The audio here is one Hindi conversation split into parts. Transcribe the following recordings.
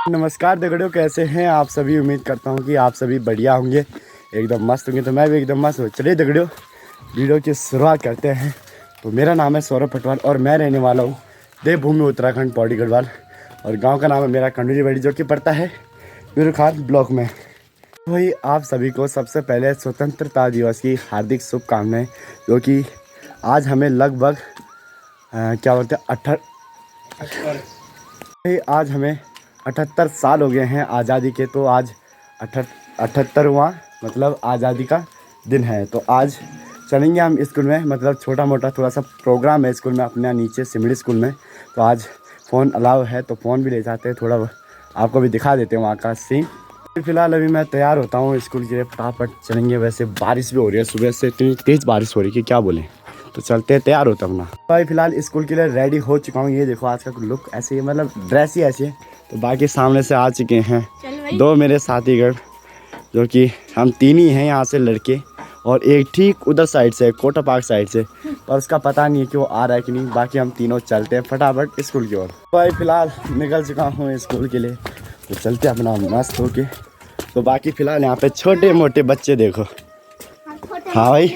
नमस्कार दगड़ियों, कैसे हैं आप सभी। उम्मीद करता हूं कि आप सभी बढ़िया होंगे, एकदम मस्त होंगे। तो मैं भी एकदम मस्त हूँ। चलिए दगड़ियों, वीडियो की शुरुआत करते हैं। तो मेरा नाम है सौरभ पटवाल और मैं रहने वाला हूँ देवभूमि उत्तराखंड पौड़ी गढ़वाल, और गांव का नाम है मेरा कंडूरीबड़ी, जो कि पड़ता है पीरूखाल ब्लॉक में। वही आप सभी को सबसे पहले स्वतंत्रता दिवस की हार्दिक शुभकामनाएँ, जो कि आज हमें लगभग क्या बोलते हैं आज हमें 78 साल हो गए हैं आज़ादी के। तो आज 78वां मतलब आज़ादी का दिन है। तो आज चलेंगे हम स्कूल में, मतलब छोटा मोटा थोड़ा सा प्रोग्राम है स्कूल में अपने नीचे सिमड़ी स्कूल में। तो आज फ़ोन अलाउ है तो फ़ोन भी ले जाते हैं, थोड़ा आपको भी दिखा देते हैं वहाँ का सीन। फिलहाल अभी मैं तैयार होता हूँ स्कूल के लिए, फटाफट चलेंगे। वैसे बारिश भी हो रही है, सुबह से इतनी तेज़ बारिश हो रही है कि क्या बोलें। तो चलते हैं, तैयार होता हूँ ना भाई। फिलहाल स्कूल के लिए रेडी हो चुका हूँ। ये देखो आज का लुक ऐसे ही, मतलब ड्रेस ही ऐसी है। तो बाकी सामने से आ चुके हैं दो मेरे साथीगढ़, जो कि हम तीन ही हैं यहाँ से लड़के, और एक ठीक उधर साइड से कोटा पार्क साइड से, पर उसका पता नहीं है कि वो आ रहा है कि नहीं। बाकी हम तीनों चलते हैं फटाफट स्कूल की ओर। भाई फिलहाल निकल चुका हूँ स्कूल के लिए, तो चलते अपना मस्त होके। तो बाकी फिलहाल यहाँ पे छोटे मोटे बच्चे देखो। हाँ भाई,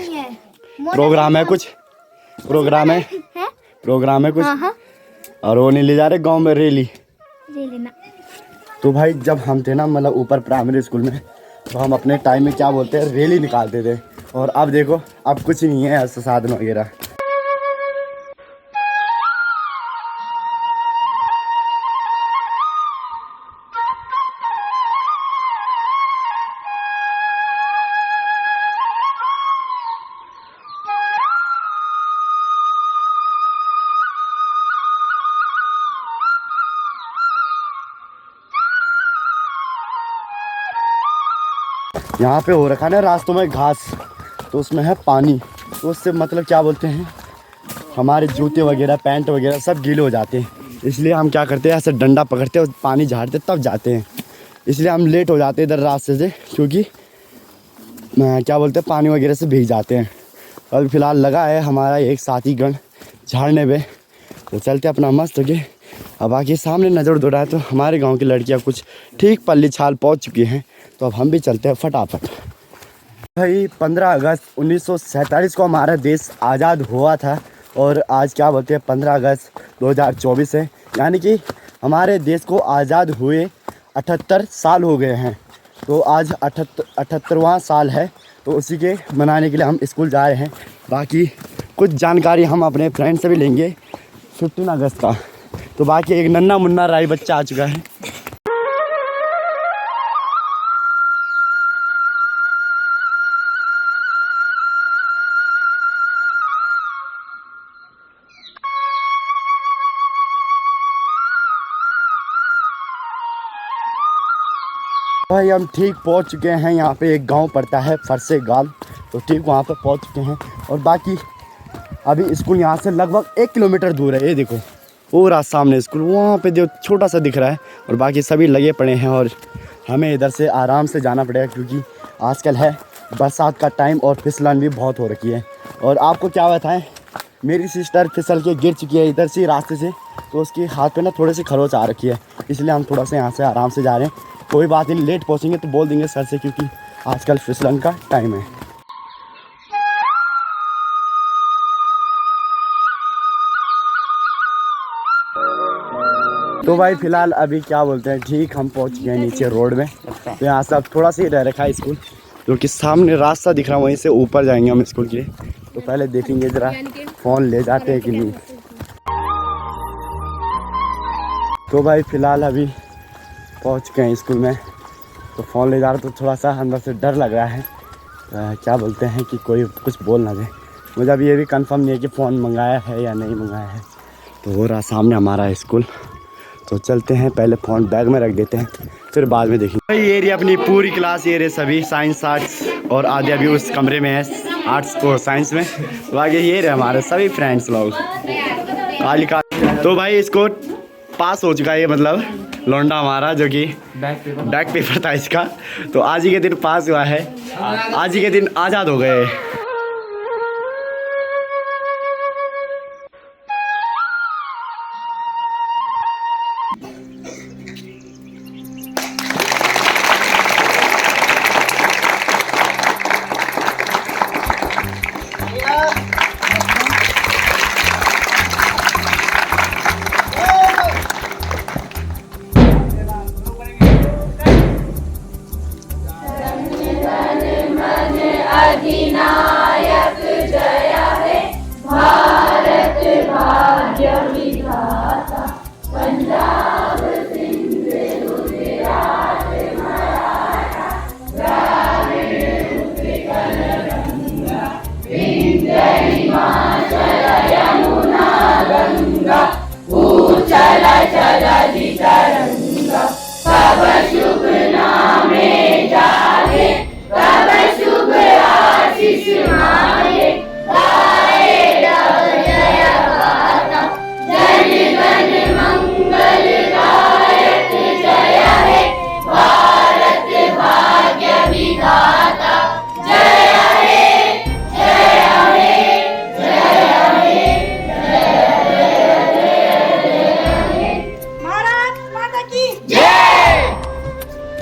प्रोग्राम है कुछ, प्रोग्राम है कुछ। और वो नहीं ले जा रहे गांव में रैली। तो भाई जब हम थे ना, मतलब ऊपर प्राइमरी स्कूल में, तो हम अपने टाइम में क्या बोलते हैं, रैली निकालते थे। और अब देखो, अब कुछ नहीं है ऐसा साधन वगैरह। यहाँ पे हो रखा है ना रास्तों में घास, तो उसमें है पानी। तो उससे मतलब क्या बोलते हैं, हमारे जूते वगैरह पैंट वगैरह सब गीले हो जाते हैं। इसलिए हम क्या करते हैं, ऐसे डंडा पकड़ते हैं और पानी झाड़ते तब जाते हैं। इसलिए हम लेट हो जाते हैं इधर रास्ते से, क्योंकि क्या बोलते हैं पानी वगैरह से भीग जाते हैं। अभी फ़िलहाल लगा है हमारा एक साथीगण झाड़ने पे। तो चलते अपना मस्त हो गए। अब आके सामने नज़र दौड़ा तो हमारे गांव की लड़कियां कुछ ठीक पल्ली छाल पहुंच चुकी हैं। तो अब हम भी चलते हैं फटाफट। भाई 15 अगस्त 1947 को हमारा देश आज़ाद हुआ था, और आज क्या बोलते हैं 15 अगस्त 2024 है, यानी कि हमारे देश को आज़ाद हुए 78 साल हो गए हैं। तो आज 78वां साल है, तो उसी के मनाने के लिए हम स्कूल जा रहे हैं। बाकी कुछ जानकारी हम अपने फ्रेंड से भी लेंगे 15 अगस्त का। तो बाकी एक नन्ना मुन्ना राई बच्चा आ चुका है। भाई हम ठीक पहुंच चुके हैं। यहाँ पे एक गांव पड़ता है फरसे गाल, तो ठीक वहाँ पे पहुंच चुके हैं। और बाकी अभी स्कूल यहाँ से लगभग 1 किलोमीटर दूर है। ये देखो वो रहा सामने स्कूल, वहाँ पे जो छोटा सा दिख रहा है। और बाकी सभी लगे पड़े हैं, और हमें इधर से आराम से जाना पड़ेगा, क्योंकि आजकल है बरसात का टाइम और फिसलन भी बहुत हो रखी है। और आपको क्या बताएं, मेरी सिस्टर फिसल के गिर चुकी है इधर से रास्ते से, तो उसके हाथ पे ना थोड़ी सी खरोच आ रखी है। इसलिए हम थोड़ा सा यहाँ से आराम से जा रहे हैं। कोई बात नहीं, लेट पहुँचेंगे तो बोल देंगे सर से, क्योंकि आजकल फिसलन का टाइम है। तो भाई फिलहाल अभी क्या बोलते हैं, ठीक हम पहुँच गए नीचे रोड में। तो यहाँ से अब थोड़ा सा ही रह रखा है स्कूल, जो कि सामने रास्ता दिख रहा है, वहीं से ऊपर जाएंगे हम स्कूल के। तो पहले देखेंगे ज़रा फ़ोन ले जाते हैं कि नहीं। तो भाई फ़िलहाल अभी पहुंच गए स्कूल में, तो फ़ोन ले जा रहा, तो थोड़ा सा अंदर से डर लग रहा है। क्या बोलते हैं कि कोई कुछ बोल ना दे। मुझे अभी ये भी कंफर्म नहीं है कि फ़ोन मंगाया है या नहीं मंगाया है। तो हो रहा सामने हमारा स्कूल। तो चलते हैं, पहले फ़ोन बैग में रख देते हैं, फिर बाद में देखेंगे। भाई ये रही अपनी पूरी क्लास, ये रहे सभी साइंस आर्ट्स, और आधे अभी उस कमरे में है आर्ट्स को साइंस में। तो आगे ये रहे हमारे सभी फ्रेंड्स लोग काली का। तो भाई इसको पास हो चुका है, ये मतलब लौंडा हमारा, जो कि बैक पेपर था इसका। तो आज ही के दिन पास हुआ है, आज ही के दिन आज़ाद हो गए।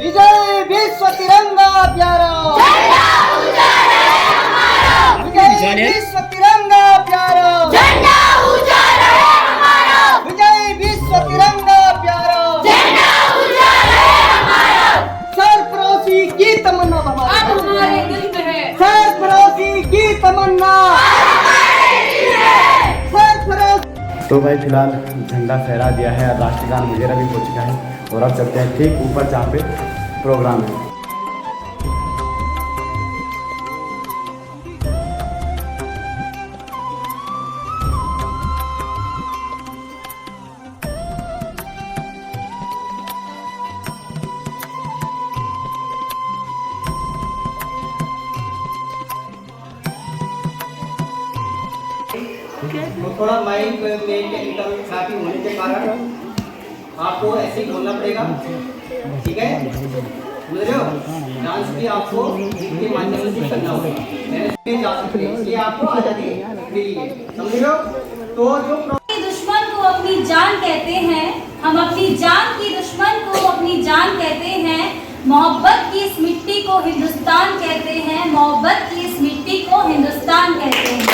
विजय विश्व तिरंगा प्यारा, विजय विश्व तिरंगा प्यारा, विजय विश्व तिरंगा प्यारा, सरफरोशी की तमन्ना हमारे दिल में है, सरफरोशी की तमन्ना, तो भाई फिलहाल झंडा फहरा दिया है, राष्ट्रगान वगैरह भी हो चुका है और अब चलते हैं ठीक ऊपर जहाँ पे प्रोग्राम है। तो थोड़ा माइंड में एकदम काफी होने के कारण आपको ऐसे ही बोलना पड़ेगा, ठीक है? समझ रहे हो? डांस भी आपको इसके माध्यम से करना होगा, मैंने जा सकते हैं, ये आपको आजादी मिली है, समझ रहे हो? तो जो दुश्मन को अपनी जान कहते हैं, हम अपनी जान की दुश्मन को अपनी जान कहते हैं, मोहब्बत की इस मिट्टी को हिंदुस्तान कहते हैं, मोहब्बत की इस मिट्टी को हिंदुस्तान कहते हैं।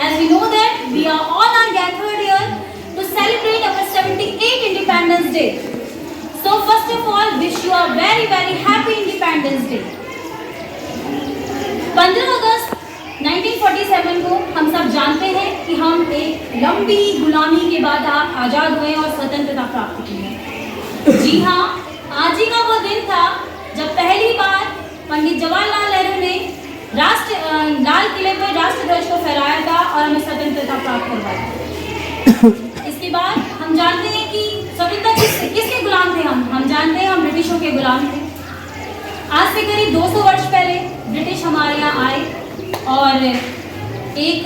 As we know that we are all are gathered here to celebrate our 78th Independence Day. So first of all, wish you a very very happy Independence Day. 15 अगस्त 1947 को हम सब जानते हैं कि हम एक लंबी गुलामी के बाद आज़ाद हुए और स्वतंत्रता प्राप्त की। जी हाँ, आज ही का वो दिन था जब पहली बार पंडित जवाहरलाल नेहरू ने लाल किले पर राष्ट्र ध्वज को फहराया था और हमें स्वतंत्रता प्राप्त करवाई। इसके बाद हम जानते हैं कि स्वतंत्रता किसके गुलाम थे हम जानते हैं हम ब्रिटिशों के गुलाम थे। आज से करीब 200 वर्ष पहले ब्रिटिश हमारे यहाँ आए और एक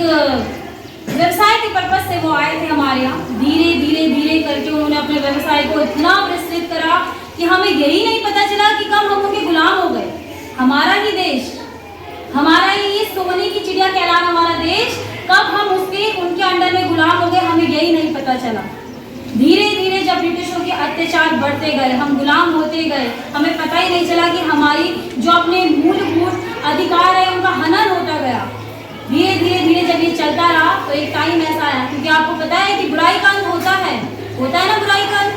व्यवसाय के पर्पज से वो आए थे हमारे यहाँ। धीरे धीरे धीरे करके उन्होंने अपने व्यवसाय को इतना विस्तृत करा कि हमें यही नहीं पता चला कि कब हम उनके गुलाम हो गए। हमारा ही देश, हमारा ये सोने की चिड़िया कहलाना हमारा देश, कब हम उनके अंडर में गुलाम हो गए हमें यही नहीं पता चला। धीरे धीरे जब ब्रिटिशों के अत्याचार बढ़ते गए, हम गुलाम होते गए, हमें पता ही नहीं चला कि हमारी जो अपने मूलभूत अधिकार है उनका हनन होता गया। धीरे धीरे धीरे जब ये चलता रहा तो एक टाइम ऐसा आया, क्योंकि आपको पता है कि बुराई का अंत होता है ना बुराई का अंत।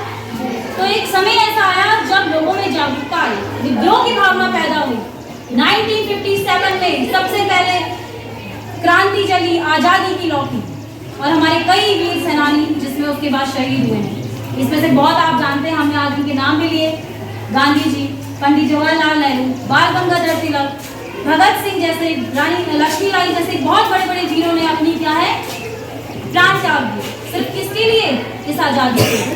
तो एक समय ऐसा आया जब लोगों में जागरूकता आई, विद्रोह की भावना पैदा हुई। 1957 में सबसे पहले क्रांति चली, आज़ादी की लौ की और हमारे कई वीर सेनानी जिसमें उसके बाद शहीद हुए हैं। इसमें से बहुत आप जानते हैं, हमने आज उनके नाम भी लिए। गांधी जी, पंडित जवाहरलाल नेहरू, बाल गंगाधर तिलक, भगत सिंह जैसे, रानी लक्ष्मीबाई जैसे बहुत बड़े बड़े वीरों ने अपनी क्या है प्राण त्याग दिए। सिर्फ किसके लिए? इस आज़ादी के लिए।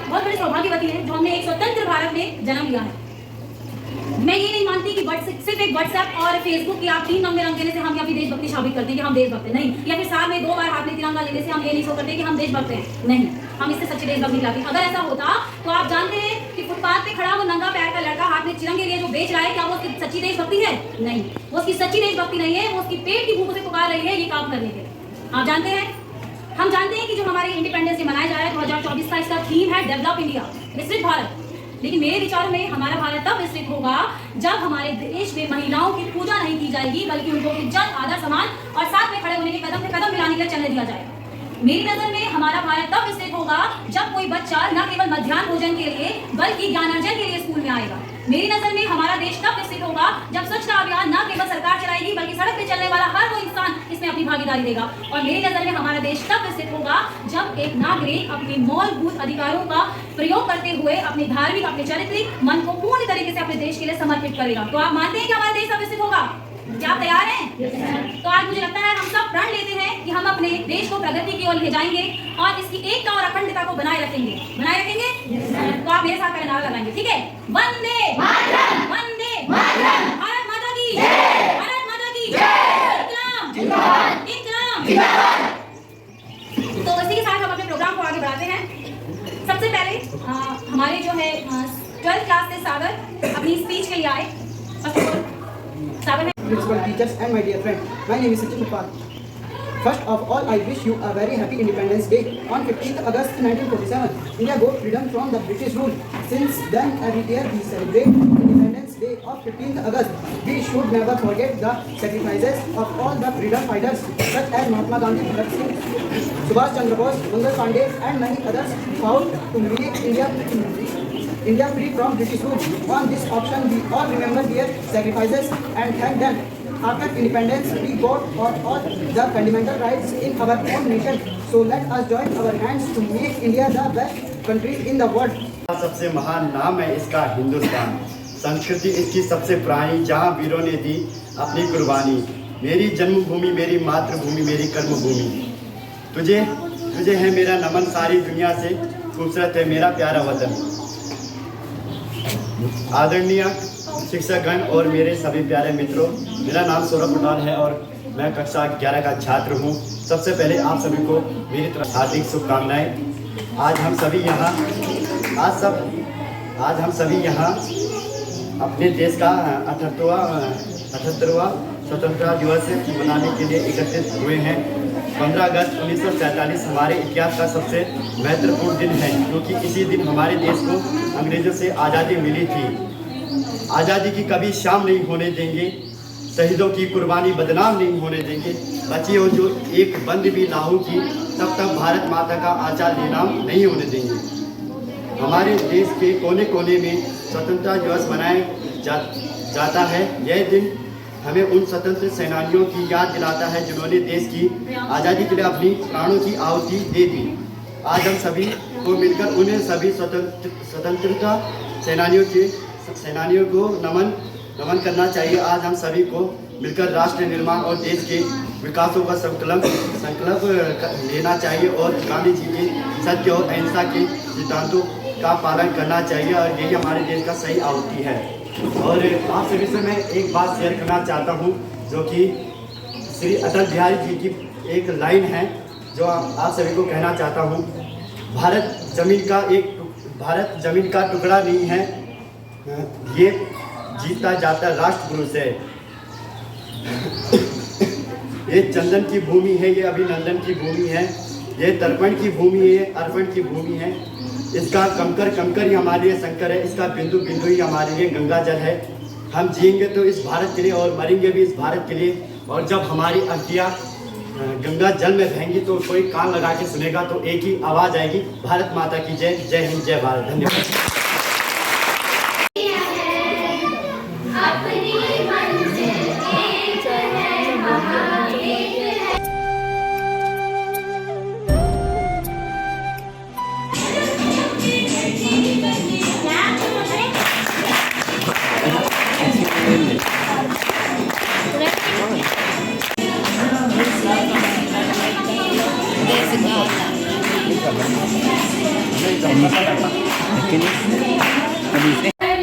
बहुत बड़ी सौभाग्यवती है जो हमने एक स्वतंत्र भारत में जन्म लिया है। मैं ये नहीं मानती कि सिर्फ एक व्हाट्सएप और फेसबुक या 3 नंगे रंग देने से हम अपनी देशभक्ति साबित करते हैं कि हम देशभक्त हैं, नहीं। या फिर साल में 2 बार हाथ में तिरंगा लेने से हम ये नहीं शो करते कि हम देशभक्त हैं, नहीं। हम इससे सच्ची देशभक्ति दिलाते। अगर ऐसा होता तो आप जानते हैं कि फुटपाथ पे खड़ा वो नंगा पैर का लड़का हाथ में तिरंगे लिए जो बेच रहा है, क्या वो उसकी सच्ची देशभक्ति है? नहीं, वो उसकी सच्ची देशभक्ति नहीं है, वो उसकी पेट की भूख से पुकार रही है ये काम करने के लिए। आप जानते हैं, हम जानते हैं कि जो हमारे इंडिपेंडेंस डे मनाया जा रहा है 2024 का, इसका थीम है डेवलप इंडिया, विकसित भारत। लेकिन मेरे विचार में हमारा भारत तब विकसित होगा जब हमारे देश में महिलाओं की पूजा नहीं की जाएगी, बल्कि उनको इज्जत, आदर, सम्मान और साथ में खड़े होने के कदम से कदम मिलाने के लिए चलने दिया जाएगा। मेरी नजर में हमारा भारत तब विकसित होगा जब कोई बच्चा न केवल मध्याह्न भोजन के लिए बल्कि ज्ञानार्जन के लिए स्कूल में आएगा। मेरी नजर में हमारा देश तब विकसित होगा जब स्वच्छता अभियान न केवल सरकार चलाएगी बल्कि सड़क पे चलने वाला हर वो इंसान इसमें अपनी भागीदारी देगा। और मेरी नजर में हमारा देश तब विकसित होगा जब एक नागरिक अपने मूलभूत अधिकारों का प्रयोग करते हुए अपने धार्मिक, अपने चारित्रिक मन को पूर्ण तरीके से अपने देश के लिए समर्पित करेगा। तो आप मानते हैं कि हमारा देश तब विकसित होगा? क्या आप तैयार हैं? तो आज मुझे लगता है हम सब प्रण लेते हैं कि हम अपने देश को प्रगति की ओर ले जाएंगे और इसकी एकता और अखंडता को बनाए रखेंगे। बनाए रखेंगे? तो आप मेरे साथ नारा लगाएंगे, ठीक है? वंदे मातरम, वंदे मातरम, भारत माता की जय, भारत माता की जय, इंकलाब जिंदाबाद, इंकलाब जिंदाबाद। तो इसी के साथ हम अपने प्रोग्राम को आगे बढ़ाते हैं। सबसे पहले हमारे जो है 12th क्लास से सागर अपनी स्पीच के लिए आए। सागर है Principal, teachers and my dear friend, my name is Sachin Upal. First of all, I wish you a very happy Independence Day. On 15th August 1947, India got freedom from the British rule. Since then, every year we celebrate Independence Day of 15th August. We should never forget the sacrifices of all the freedom fighters such as Mahatma Gandhi, Bhagat Singh, Subhash Chandra Bose, Mangal Pandey and many others fought to make India free from British rule. On this occasion, we all remember their sacrifices and thank them. After independence, we got all the fundamental rights in our own nation. So let us join our hands to make India the best country in the world. सबसे महान नाम है इसका हिंदुस्तान। संस्कृति इसकी सबसे पुरानी, जहाँ वीरों ने दी अपनी कुर्बानी। मेरी जन्मभूमि, मेरी मातृभूमि, मेरी कर्मभूमि। तुझे है मेरा नमन, सारी दुनिया से खूबसूरत है मेरा प्यारा वतन। आदरणीय शिक्षकगण और मेरे सभी प्यारे मित्रों, मेरा नाम सौरभ पटाल है और मैं कक्षा 11 का छात्र हूँ। सबसे पहले आप सभी को मेरी तरफ हार्दिक शुभकामनाएं। आज हम सभी यहाँ अपने देश का 78वां स्वतंत्रता दिवस मनाने के लिए एकत्रित हुए हैं। 15 अगस्त 1947 हमारे इतिहास का सबसे महत्वपूर्ण दिन है, क्योंकि इसी दिन हमारे देश को अंग्रेजों से आज़ादी मिली थी। आज़ादी की कभी शाम नहीं होने देंगे, शहीदों की कुर्बानी बदनाम नहीं होने देंगे। बची हो जो एक बंद भी लाहू की, तब तक भारत माता का आचार नीलाम नहीं होने देंगे। हमारे देश के कोने कोने में स्वतंत्रता दिवस मनाया जाता है। यह दिन हमें उन स्वतंत्र सेनानियों की याद दिलाता है जिन्होंने देश की आज़ादी के लिए अपनी प्राणों की आहुति दे दी। आज हम सभी को मिलकर उन्हें सभी स्वतंत्रता सेनानियों को नमन करना चाहिए। आज हम सभी को मिलकर राष्ट्र निर्माण और देश के विकासों का संकल्प लेना चाहिए और गांधी जी के सत्य और अहिंसा के सिद्धांतों का पालन करना चाहिए, और यही हमारे देश का सही आहुति है। और आप सभी से मैं एक बात शेयर करना चाहता हूँ, जो कि श्री अटल बिहारी जी की एक लाइन है जो आप सभी को कहना चाहता हूँ। भारत जमीन का टुकड़ा नहीं है, ये जीता जाता राष्ट्रपुरुष है। ये चंदन की भूमि है, ये अभिनंदन की भूमि है, ये तर्पण की भूमि है, ये अर्पण की भूमि है। इसका कंकर ही हमारे लिए शंकर है, इसका बिंदु बिंदु ही हमारे लिए गंगा जल है। हम जिएंगे तो इस भारत के लिए और मरेंगे भी इस भारत के लिए। और जब हमारी अस्थियां गंगा जल में बहेंगी तो कोई कान लगा के सुनेगा तो एक ही आवाज़ आएगी, भारत माता की जय। जय हिंद, जय भारत। धन्यवाद।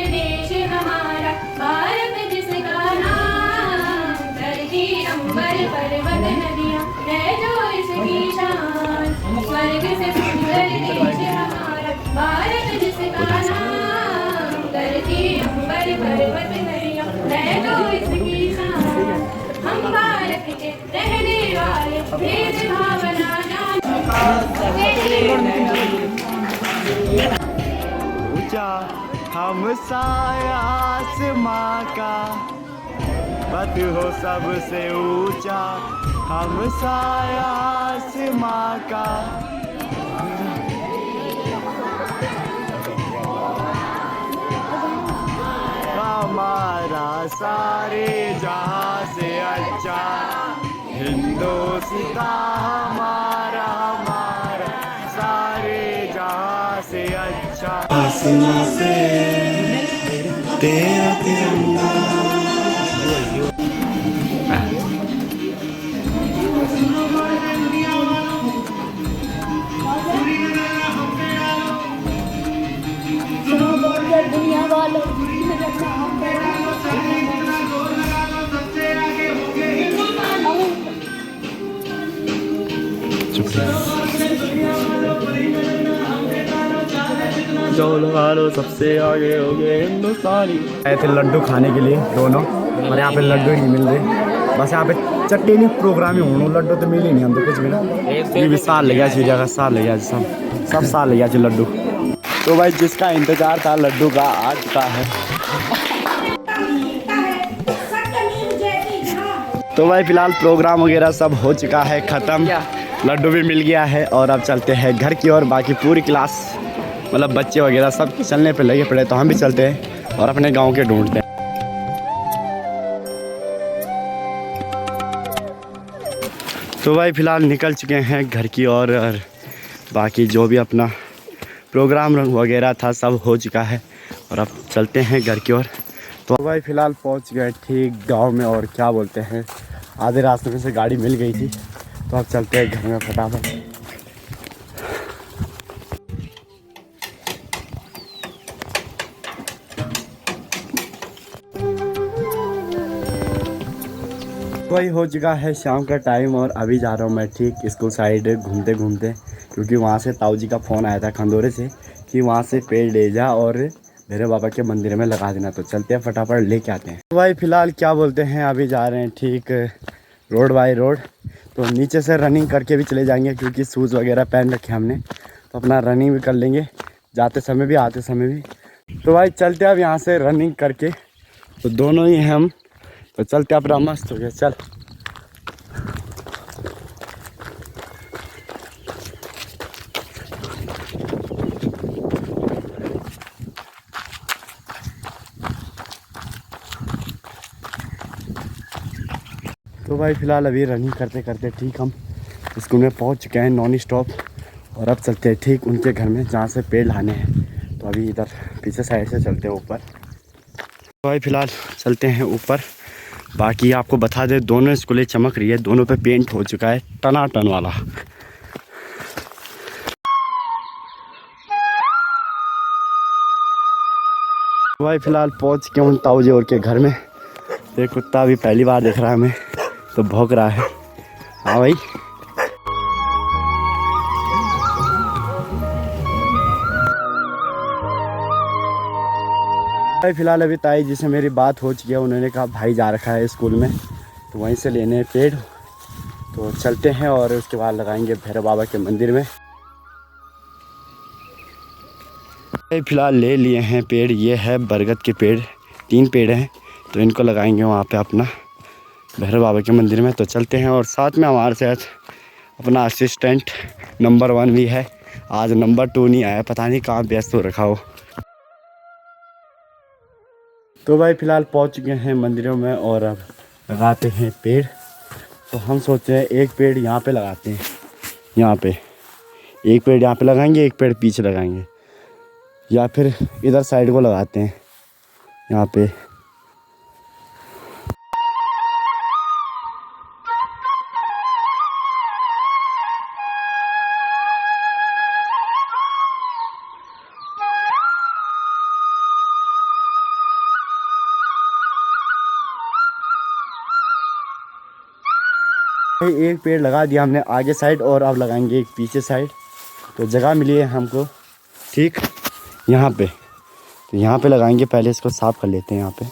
देश हमारा भारत जिसका नाम, धरती अंबर पर्वत नदियाँ है जो इसकी शान। स्वर्ग से सुंदर देश हमारा भारत जिसका नाम, धरती अंबर पर्वत नदियाँ है जो इसकी शान। हम भारत के रहने वाले भेद भावना ऊंचा हम साया आसमां का, पथ हो सबसे ऊंचा हम साया आसमां का। हमारा सारे जहां से अच्छा हिंदुस्तान हमारा, हमारा सारे जहां से अच्छा। आसमां से तेरा तिरंगा दुनिया वालों जो लगा लो सबसे आगे हो गए हिंदुस्तानी। आए थे लड्डू खाने के लिए दोनों, और यहाँ पे लड्डू ही नहीं मिल रहे। बस यहाँ पे चट्टी नहीं प्रोग्राम ही होना, लड्डू तो मिले नहीं हमको कुछ भी ना। ये भी साल ले गया जगह, साल ले गया सब साल ले गया लड्डू। तो भाई जिसका इंतजार था लड्डू का आ चुका है। तो भाई फिलहाल प्रोग्राम वगैरह सब हो चुका है ख़त्म, लड्डू भी मिल गया है और अब चलते हैं घर की ओर। बाकी पूरी क्लास मतलब बच्चे वगैरह सब चलने पे लगे पड़े, तो हम भी चलते हैं और अपने गांव के ढूंढते हैं। तो भाई फिलहाल निकल चुके हैं घर की ओर और बाकी जो भी अपना प्रोग्राम वगैरह था सब हो चुका है और अब चलते हैं घर की ओर। तो भाई फ़िलहाल पहुंच गए ठीक गांव में, और क्या बोलते हैं आधे रास्ते में से गाड़ी मिल गई थी, तो अब चलते हैं घर में फटाफट। वही हो चुका है शाम का टाइम और अभी जा रहा हूँ मैं ठीक स्कूल साइड घूमते घूमते, क्योंकि वहाँ से ताऊ जी का फ़ोन आया था खंडोरे से कि वहाँ से पेड़ ले जा और मेरे बाबा के मंदिर में लगा देना। तो चलते हैं फटाफट लेके आते हैं। तो भाई फ़िलहाल क्या बोलते हैं अभी जा रहे हैं ठीक रोड बाय रोड, तो नीचे से रनिंग करके भी चले जाएंगे क्योंकि शूज़ वगैरह पहन रखे हमने, तो अपना रनिंग भी कर लेंगे जाते समय भी आते समय भी। तो भाई चलते अब यहाँ से रनिंग करके, तो दोनों ही हम तो चलते अपना मस्त हो गया चल। तो भाई फ़िलहाल अभी रनिंग करते करते ठीक हम स्कूल में पहुंच चुके हैं नॉन स्टॉप, और अब चलते हैं ठीक उनके घर में जहां से पेड़ लाने हैं। तो अभी इधर पीछे साइड से चलते हैं ऊपर। तो भाई फ़िलहाल चलते हैं ऊपर। बाकी आपको बता दें दोनों स्कूलें चमक रही है, दोनों पे पेंट हो चुका है टनाटन वाला। तो भाई फ़िलहाल पहुंच के उन ताऊ जी और के घर में। ये कुत्ता भी पहली बार देख रहा है हमें, तो भौंक रहा है। हाँ भाई भाई फ़िलहाल अभी ताई जी से मेरी बात हो चुकी है, उन्होंने कहा भाई जा रखा है स्कूल में, तो वहीं से लेने पेड़। तो चलते हैं और उसके बाद लगाएंगे भैरव बाबा के मंदिर में। भाई फ़िलहाल ले लिए हैं पेड़, ये है बरगद के पेड़, 3 पेड़ हैं, तो इनको लगाएंगे वहाँ पे अपना भैरव बाबा के मंदिर में। तो चलते हैं, और साथ में हमारे साथ अपना असिस्टेंट नंबर 1 भी है, आज नंबर 2 नहीं आया, पता नहीं कहाँ व्यस्त हो रखा हो। तो भाई फ़िलहाल पहुँच चुके हैं मंदिरों में और अब लगाते हैं पेड़। तो हम सोच रहे हैं एक पेड़ यहाँ पे लगाते हैं, यहाँ पे एक पेड़ यहाँ पे लगाएंगे, एक पेड़ पीछे लगाएंगे, या फिर इधर साइड को लगाते हैं यहाँ पे। एक पेड़ लगा दिया हमने आगे साइड, और अब लगाएंगे एक पीछे साइड। तो जगह मिली है हमको ठीक यहाँ पे, तो यहाँ पे लगाएंगे। पहले इसको साफ़ कर लेते हैं यहाँ पे,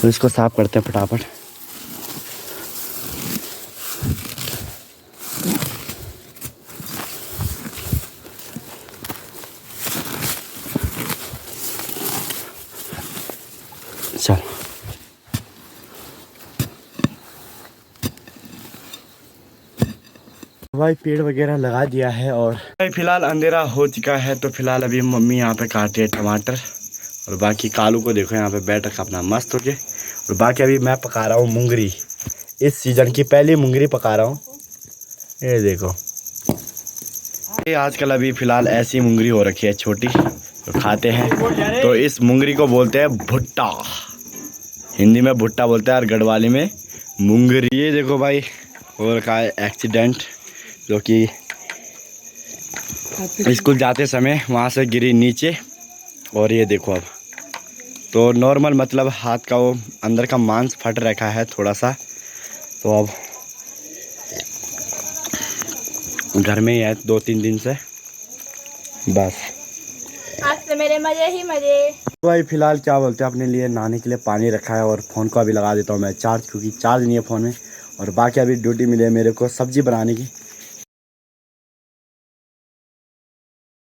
तो इसको साफ़ करते हैं फटाफट। चल भाई पेड़ वगैरह लगा दिया है, और भाई फ़िलहाल अंधेरा हो चुका है। तो फ़िलहाल अभी मम्मी यहाँ पे काट रही है टमाटर, और बाकी कालू को देखो यहाँ पे बैठ रखा अपना मस्त होके। और बाकी अभी मैं पका रहा हूँ मूंगरी, इस सीज़न की पहली मूंगरी पका रहा हूँ, ये देखो। ये आजकल अभी फ़िलहाल ऐसी मूंगरी हो रखी है छोटी, तो खाते हैं। तो इस मूंगरी को बोलते हैं भुट्टा, हिंदी में भुट्टा बोलते हैं और गढ़वाली में मुंगरी। ये देखो भाई, हो रखा है एक्सीडेंट, जो कि स्कूल जाते समय वहाँ से गिरी नीचे। और ये देखो अब तो नॉर्मल, मतलब हाथ का वो अंदर का मांस फट रखा है थोड़ा सा, तो अब घर में ही है 2-3 दिन से बस। आज से मेरे मजे ही मजे। तो भाई फिलहाल क्या बोलते हैं, अपने लिए नहाने के लिए पानी रखा है और फ़ोन को अभी लगा देता हूँ मैं चार्ज, क्योंकि चार्ज नहीं है फ़ोन में। और बाकी अभी ड्यूटी मिली है मेरे को सब्ज़ी बनाने की,